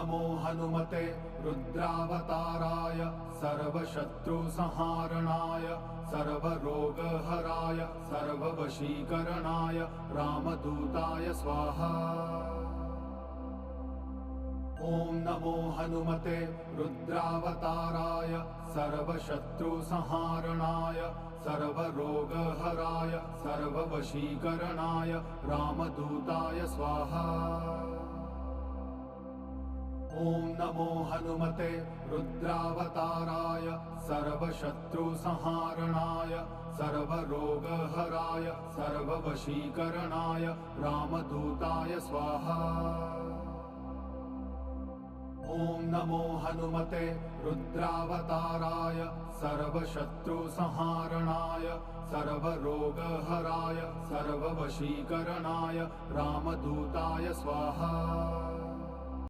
नमो हनुमते रुद्रावताराय सर्वशत्रुसंहारणाय सर्वरोगहराय सर्ववशीकरणाय रामदूताय स्वाहा। ॐ नमो हनुमते रुद्रावताराय सर्वशत्रुसंहारणाय सर्वरोगहराय सर्ववशीकरणाय रामदूताय स्वाहा। ॐ नमो हनुमते रुद्रावताराय सर्वशत्रुसंहारणाय सर्वरोगहराय सर्ववशीकरणाय रामदूताय स्वाहा। ॐ नमो हनुमते रुद्रावताराय सर्वशत्रुसंहारणाय सर्वरोगहराय सर्ववशीकरणाय रामदूताय स्वाहा।